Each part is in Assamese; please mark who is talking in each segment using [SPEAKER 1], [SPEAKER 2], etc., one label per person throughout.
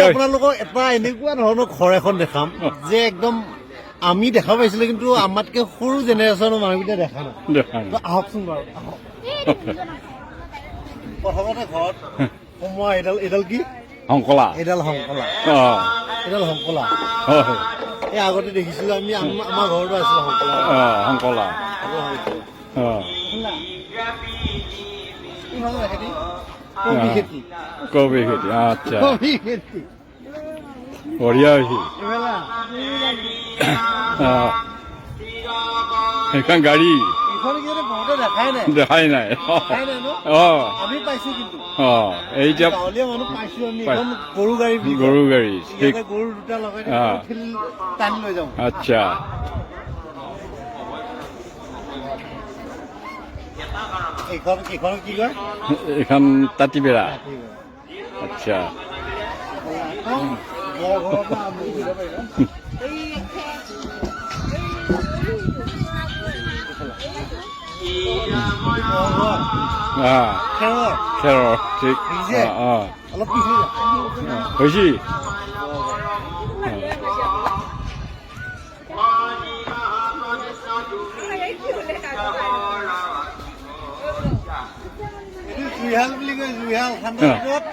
[SPEAKER 1] আপোনালোকক এটা এনেকুৱা ধৰণৰ ঘৰ এখন দেখাম যে একদম আমি দেখা পাইছিলো কিন্তু আমাতকে সৰু জেনেৰেশ্যনৰ মানুহকেইটা দেখা নাই আহকচোন বাৰু আহক প্ৰথমতে ঘৰত সোমোৱা এডাল কি
[SPEAKER 2] শংকলা
[SPEAKER 1] এডাল শংকলা এডাল শংকলা এই আগতে দেখিছিলো আমি আমাৰ ঘৰতো আছিলে শংকলা
[SPEAKER 2] শংকলা
[SPEAKER 1] কবি খেতি
[SPEAKER 2] কবি খেতি আচ্ছা
[SPEAKER 1] কবি খেতি
[SPEAKER 2] বঢ়িয়া হৈছে সেইখন গাড়ী দেখাই নাই
[SPEAKER 1] আমি পাইছো কিন্তু
[SPEAKER 2] এই যে
[SPEAKER 1] গাঁৱলীয়া মানুহ পাইছো আমি এখন গৰু গাড়ী
[SPEAKER 2] গৰু গাড়ী
[SPEAKER 1] গৰু দুটা লগাই টানি লৈ যাওঁ
[SPEAKER 2] আচ্ছা
[SPEAKER 1] এইখন কি কয়
[SPEAKER 2] এইখন তাঁতিবেৰা আচ্ছা খেৰৰ ঠিক
[SPEAKER 1] অলপ পিছলি
[SPEAKER 2] হৈছে জুইহাল বুলি কয় জুইহাল ঠাণ্ডা দিনত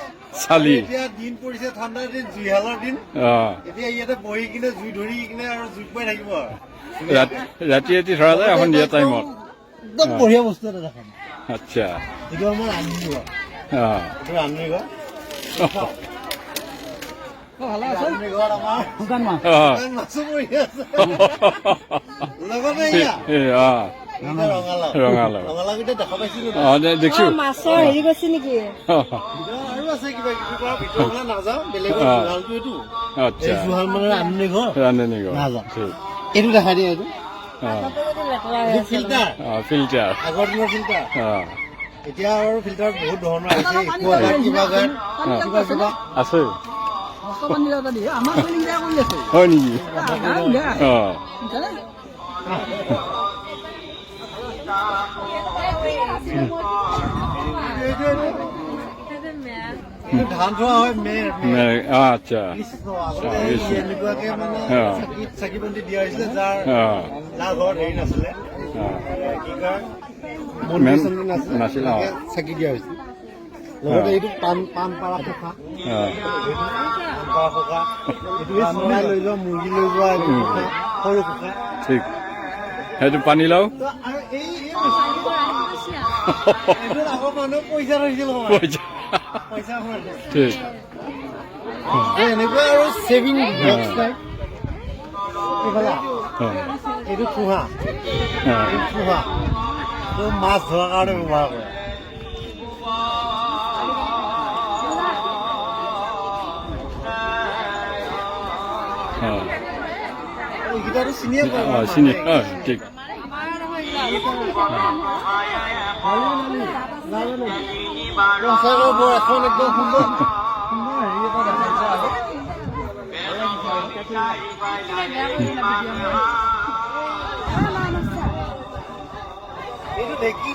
[SPEAKER 2] চালি
[SPEAKER 1] এতিয়া দিন পৰিছে ঠাণ্ডাৰ দিন জুইহালৰ দিন এতিয়া ইয়াতে বহি কিনে জুই ধৰি কিনে আৰু জুই পাই থাকিব
[SPEAKER 2] ৰাতি ৰাতি ধৰা যায় সন্ধিয়া টাইমত
[SPEAKER 1] একদম বঢ়িয়া বস্তু এটা দেখাম
[SPEAKER 2] আচ্ছা
[SPEAKER 1] এইটো আমাৰ ৰান্ধনি ঘৰ এইটো ৰান্ধনি ঘৰ ৰান্ধনি ঘৰত আমাৰ মাছো পৰি আছে লগতে ৰঙালাও কেইটা দেখা পাইছিলো
[SPEAKER 2] দেখিছো
[SPEAKER 3] মাছৰ হেৰি গৈছে নেকি
[SPEAKER 1] আৰু আছে কিবা কিবি কৰা ভিতৰলৈ নাযাওঁ বেলেগৰ জুহালটো এইটো জুহাল মানে ৰান্ধনি ঘৰ নাযাওঁ এইটো দেখাই দিয়ে এইটো ফিল্টাৰ
[SPEAKER 2] ফিল্টাৰ
[SPEAKER 1] আগৰ দিনৰ ফিল্টাৰ এতিয়া আৰু ফিল্টাৰ বহুত ধৰণৰ আহিছে কিবা কিবা
[SPEAKER 2] আছে হয় নেকি
[SPEAKER 1] ধান থোৱা হয়
[SPEAKER 2] আচ্ছা
[SPEAKER 1] এনেকুৱাকে মানে চাকি বন্তি দিয়া হৈছিলে যাৰ ঘৰত হেৰি নাছিলে কি কয়
[SPEAKER 2] নাছিল
[SPEAKER 1] চাকি দিয়া হৈছিল লগতে এইটো পাণ পাৰা খোকা এইটো চৰাই লৈ যোৱা মুৰ্গী লৈ যোৱা সৰু খোকা
[SPEAKER 2] ঠিক সেইটো পানীলাও
[SPEAKER 1] আগৰ মানুহ পইচা ৰৈছিল পইচা
[SPEAKER 2] ঠিক
[SPEAKER 1] এনেকুৱা আৰু ছেভিং বক্স টাইপ এইটো থোহা মাছ ধৰাৰ কাৰণে ব্যৱহাৰ কৰে এইকেইটাটো চিনিয়ে পায়
[SPEAKER 2] চিনি ঠিক
[SPEAKER 1] সঁচাকৈ বৰ এখন একদম সুন্দৰ হেৰি এটা দেখাইছে এইটো ঢেঁকী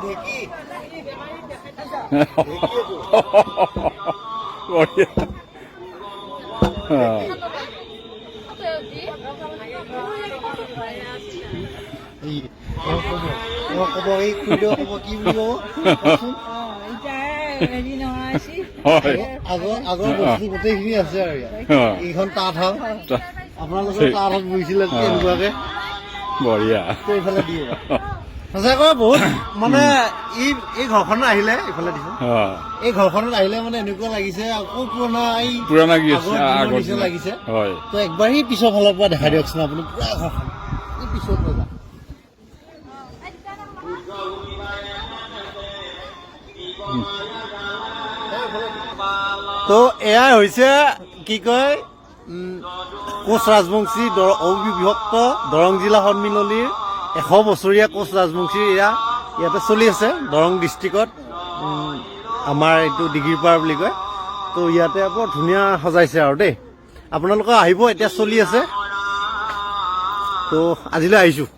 [SPEAKER 1] ক'ব এই খুৰীদেউ ক'ব কি বুলি ক'ব আগৰ বস্তু গোটেইখিনি আছে আৰু ইয়াত এইখন তাঁতশাল আপোনালোকে তাঁতশাল বহিছিলে এনেকুৱাকে
[SPEAKER 2] বঢ়িয়া
[SPEAKER 1] এইফালে দিয়ে সঁচাকৈ বহুত মানে এই ঘৰখনত আহিলে এইফালে দিছো এই ঘৰখনত আহিলে মানে এনেকুৱা লাগিছে আকৌ পুৰণা আগৰ নিচিনা লাগিছে তো একবাৰ সেই পিছৰ ফালৰ পৰা দেখাই দিয়কচোন আপুনি পুৰা ঘৰখন এই পিছৰ পৰা তো এয়াই হৈছে কি কয় কোচ ৰাজবংশী অবিভক্ত দৰং জিলা সন্মিলনীৰ 100 বছৰীয়া কোচ ৰাজবংশীৰ ইয়াতে চলি আছে দৰং ডিষ্ট্ৰিক্টত আমাৰ এইটো ডিগ্ৰীপাৰ বুলি কয় তো ইয়াতে বৰ ধুনীয়া সজাইছে আৰু দেই আপোনালোকে আহিব এতিয়া চলি আছে তো আজিলৈ আহিছোঁ